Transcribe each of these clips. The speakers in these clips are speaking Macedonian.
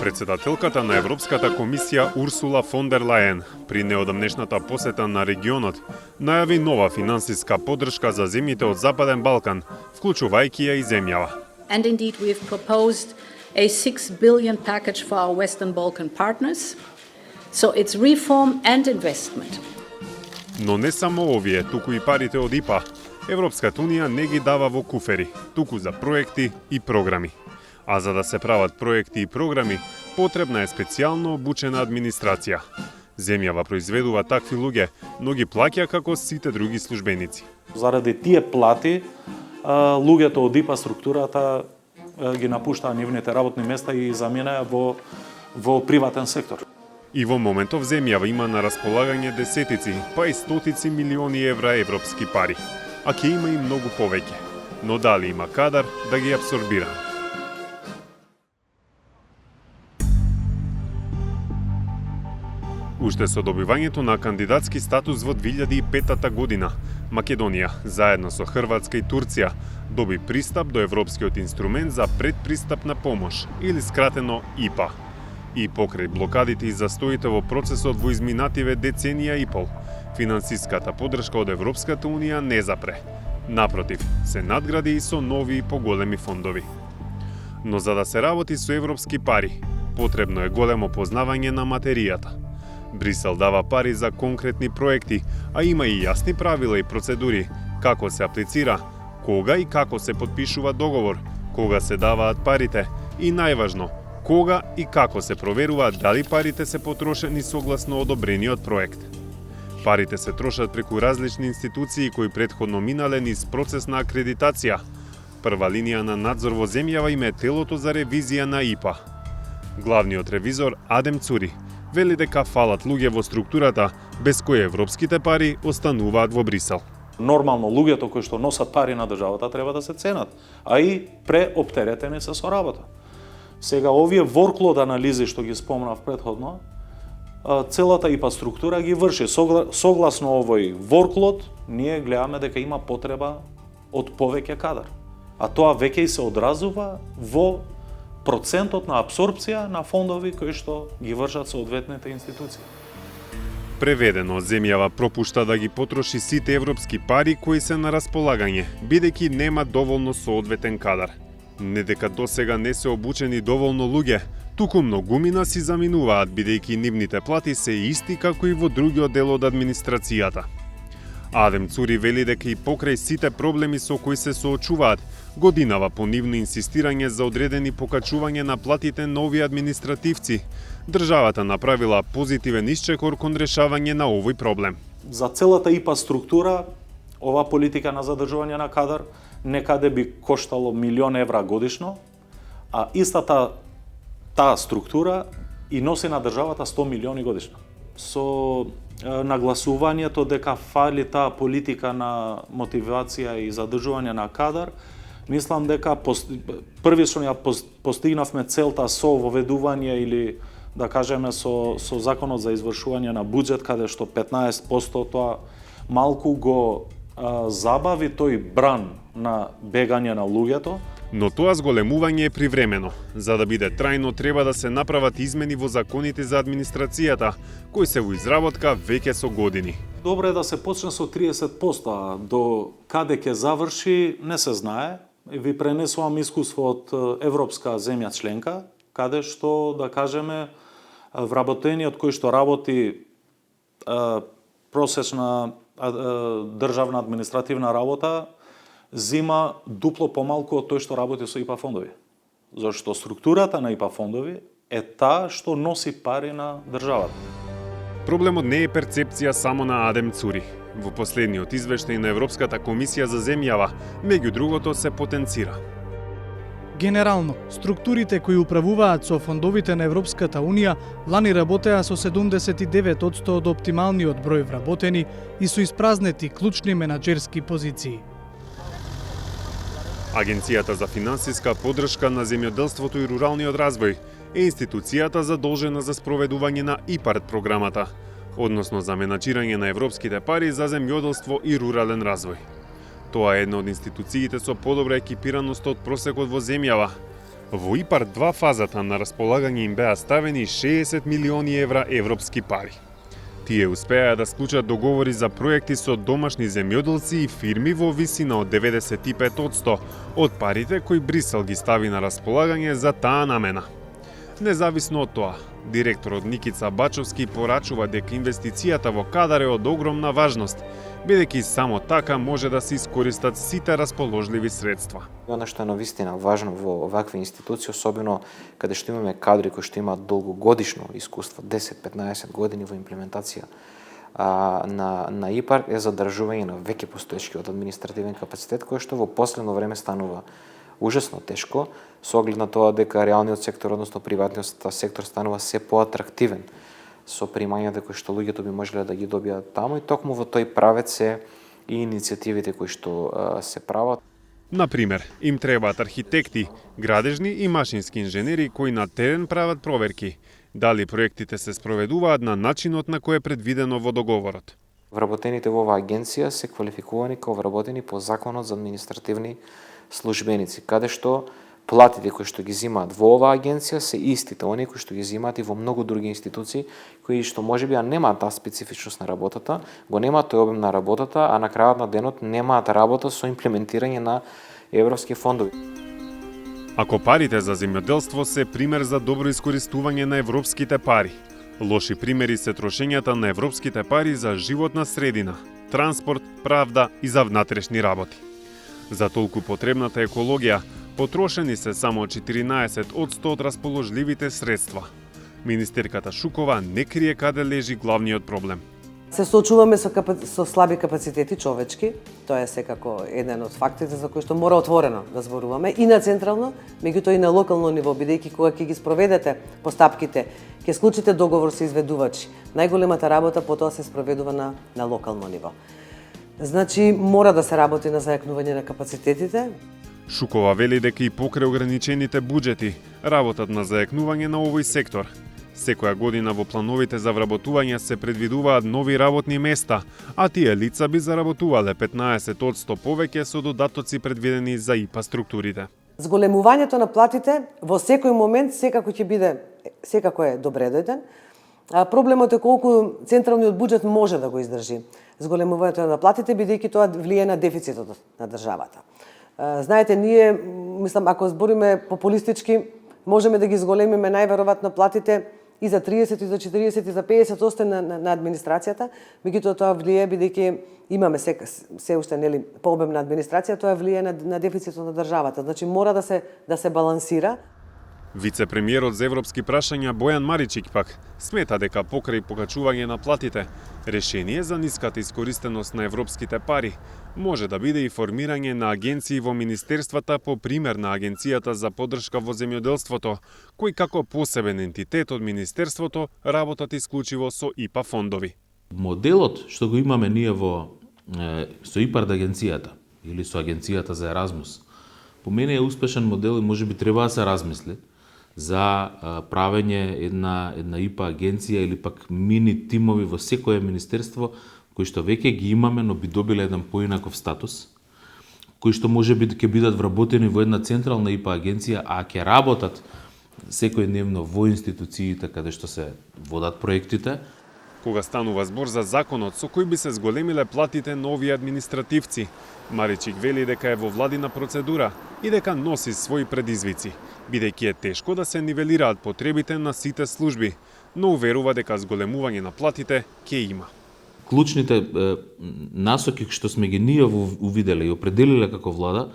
Председателката на Европската комисија Урсула фон дер Лајен при неодамнешната посета на регионот најави нова финансиска поддршка за земјите од Западен Балкан, вклучувајќи ја и земјава. And indeed we've proposed a 6 billion package for our Western Balkan partners. So it's reform and investment. Но не само овие, туку и парите од ИПА, Европската унија не ги дава во куфери, туку за проекти и програми. А за да се прават проекти и програми, потребна е специјално обучена администрација. Земјава произведува такви луѓе, но ги плаќа како сите други службеници. Заради тие плати, луѓето од ИПА структурата ги напуштаа нивните работни места и заминаа во приватен сектор. И во моментов земјава има на располагање десетици, па и стотици милиони евра европски пари. А ќе има и многу повеќе. Но дали има кадар да ги апсорбира? Уште со добивањето на кандидатски статус во 2005 година, Македонија, заедно со Хрватска и Турција, доби пристап до Европскиот инструмент за предпристапна помош, или скратено ИПА. И покрај блокадите и застоите во процесот во изминативе деценија и пол, финансиската поддршка од Европската унија не запре. Напротив, се надгради и со нови и поголеми фондови. Но за да се работи со европски пари, потребно е големо познавање на материјата. Брисел дава пари за конкретни проекти, а има и јасни правила и процедури како се аплицира, кога и како се подпишува договор, кога се даваат парите и најважно, кога и како се проверува дали парите се потрошени согласно одобрениот проект. Парите се трошат преку различни институции кои претходно минале низ процес на акредитација. Прва линија на надзор во земјава им е телото за ревизија на ИПА. Главниот ревизор Адем Цури вели дека фалат луѓе во структурата без кои европските пари остануваат во Брисел. Нормално луѓето кои што носат пари на државата треба да се ценат, а и преоптеретени се со работа. Сега овие workload анализи што ги спомнав претходно, целата ИПА структура ги врши. Согласно овој workload, ние гледаме дека има потреба од повеќе кадар. А тоа веќе и се одразува во процентот на апсорбција на фондови кои што ги вршат соодветните институции. Преведено, земјава пропушта да ги потроши сите европски пари кои се на располагање, бидејќи нема доволно соодветен кадар. Не дека досега не се обучени доволно луѓе, туку многумина си заминуваат бидејќи нивните плати се исти како и во другиот дел од администрацијата. Адем Цури вели дека и покрај сите проблеми со кои се соочуваат, годинава по нивно инсистирање за одредени покачување на платите на овие административци, државата направила позитивен исчекор кон решавање на овој проблем. За целата ИПА структура, ова политика на задржување на кадар некаде би коштало 1 милион евра годишно, а истата таа структура и носи на државата 100 милиони годишно. Со нагласувањето дека фали таа политика на мотивација и задржување на кадар, мислам дека првично ја постигнавме целта со воведување или да кажеме со законот за извршување на буџет, каде што 15% тоа малку го забави тој бран на бегање на луѓето. Но тоа зголемување е привремено. За да биде трајно, треба да се направат измени во законите за администрацијата, кои се во изработка веќе со години. Добро е да се почне со 30%, а до каде ќе заврши не се знае. Ви пренесувам искуство од европска земја членка, каде што, да кажеме, вработениот кој што работи просечна државна административна работа, зима дупло помалку од тој што работи со ИПА фондови. Зашто структурата на ИПА фондови е таа што носи пари на државата. Проблемот не е перцепција само на Адем Цури. Во последниот извештај на Европската комисија за земјава, меѓу другото се потенцира. Генерално, структурите кои управуваат со фондовите на Европската унија лани работеа со 79% од оптималниот број вработени и со испразнети клучни менаџерски позиции. Агенцијата за финансиска поддршка на земјоделството и руралниот развој е институцијата задолжена за спроведување на ИПАРД програмата, односно за менаџирање на европските пари за земјоделство и рурален развој. Тоа е една од институциите со подобра екипираност од просекот во земјава. Во ИПАР 2 фазата на располагање им беа ставени 60 милиони евра европски пари. Тие успеа да склучат договори за проекти со домашни земјоделци и фирми во висина од 95% од парите кои Брисел ги стави на располагање за таа намена. Независно од тоа, директорот Никица Бачовски порачува дека инвестицијата во кадар е од огромна важност, бидејќи само така може да се искористат сите расположливи средства. Оно што е навистина важно во овакви институции, особено каде што имаме кадри кои што имаат долгогодишно искуство, 10-15 години во имплементација на ИПАР, е задржување на веќе постоечкиот административен капацитет, кој што во последно време станува ужасно тешко, со оглед на тоа дека реалниот сектор, односно приватниот сектор, станува се поатрактивен со примањата кои што луѓето би можеле да ги добијат таму, и токму во тој правец се и иницијативите кои што се прават. Например, им требаат архитекти, градежни и машински инженери кои на терен прават проверки, дали проектите се спроведуваат на начинот на кој е предвидено во договорот. Вработените во оваа агенција се квалификувани како вработени по Законот за административни службеници, каде што платите кои што ги земаат во оваа агенција се истите оние кои што ги земаат и во многу други институции кои што можеби немаат таа специфичност на работата, го немаат тој обем на работата, а на крајот на денот немаат работа со имплементирање на европски фондови. Ако парите за земјоделство се пример за добро искористување на европските пари, лоши примери се трошењата на европските пари за животна средина, транспорт, правда и за внатрешни работи. За толку потребната екологија, потрошени се само 14% од расположливите средства. Министерката Шукова не крие каде лежи главниот проблем. Се соочуваме со слаби капацитети човечки, тоа е секако еден од фактите за кои што мора отворено да зборуваме и на централно, меѓутоа и на локално ниво, бидејќи кога ќе ги спроведете постапките, ќе склучите договор со изведувачи, најголемата работа потоа се спроведува на локално ниво. Значи, мора да се работи на зајакнување на капацитетите. Шукова вели дека и покрај ограничените буџети, работат на зајакнување на овој сектор. Секоја година во плановите за вработување се предвидуваат нови работни места, а тие лица би заработувале 15% повеќе со додатоци предвидени за ИПА структурите. Зголемувањето на платите во секој момент секако е добре дојден. Проблемот е колку централниот буџет може да го издржи зголемувањето на платите, бидејќи тоа влијае на дефицитот на државата. Знаете, ние, мислам, ако збориме популистички, можеме да ги зголемиме најверојатно платите и за 30, и за 40, и за 50% на администрацијата, меѓутоа тоа влијае, бидејќи имаме се уште нели пообемна администрација, тоа влијае на дефицитот на државата. Значи мора да се балансира. Вице-премиерот за европски прашања Бојан Маричик пак смета дека покрај покачување на платите, решение за ниската искористеност на европските пари може да биде и формирање на агенции во министерствата по пример на Агенцијата за поддршка во земјоделството, кој како посебен ентитет од министерството работат исклучиво со ИПА фондови. Моделот што го имаме ние со ИПАРД агенцијата или со Агенцијата за Еразмус, по мене е успешен модел и можеби треба да се размисли за правење една ИПА агенција или пак мини тимови во секое министерство кои што веќе ги имаме, но би добиле еден поинаков статус, кои што можеби ќе бидат вработени во една централна ИПА агенција, а ќе работат секојдневно во институциите каде што се водат проектите. Кога станува збор за законот со кој би се зголемиле платите на овие административци, Маричик вели дека е во владина процедура и дека носи своји предизвици, бидејќи е тешко да се нивелираат потребите на сите служби, но уверува дека зголемување на платите ќе има. Клучните насоки што сме ги ние увиделе и определиле како влада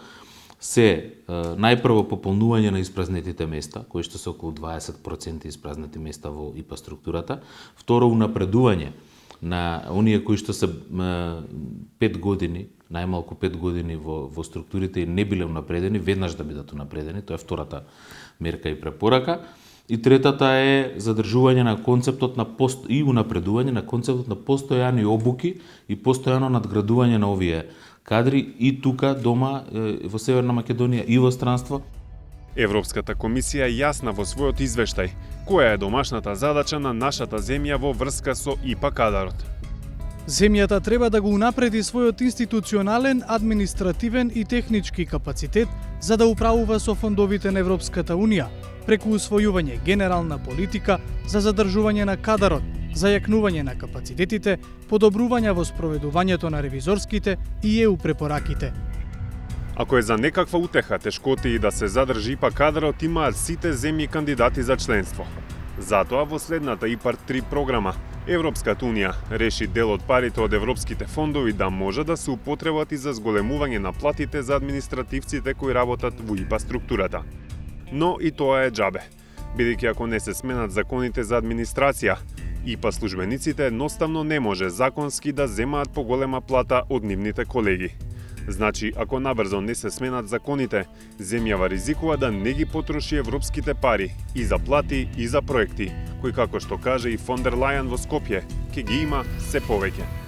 се најпрво пополнување на испразнетите места, кои што се околу 20% испразнети места во ИПА структурата. Второ, унапредување на оние кои што се 5 години, најмалку 5 години во структурите и не биле унапредени, веднаш да бидат унапредени, тоа е втората мерка и препорака. И третата е задржување на концептот и унапредување на концептот на постојани обуки и постојано надградување на овие кадри и тука дома во Северна Македонија и во странство. Европската комисија е јасна во својот извештај која е домашната задача на нашата земја во врска со ИПА кадарот. Земјата треба да го унапреди својот институционален, административен и технички капацитет за да управува со фондовите на Европската Унија, преку усвојување генерална политика за задржување на кадарот, зајакнување на капацитетите, подобрување во спроведувањето на ревизорските и ЕУ препораките. Ако е за некаква утеха тешкоти и да се задржи ИПА кадарот, имаат сите земји кандидати за членство. Затоа во следната ИПАР 3 програма Европската Унија реши дел од парите од европските фондови да може да се употребат и за зголемување на платите за административците кои работат во ИПА структурата. Но и тоа е џабе, бидејќи ако не се сменат законите за администрација, ИПА службениците едноставно не може законски да земаат поголема плата од нивните колеги. Значи, ако набрзо не се сменат законите, земјава ризикува да не ги потроши европските пари и за плати и за проекти, кои, како што каже и фон дер Лајен во Скопје, ќе ги има се повеќе.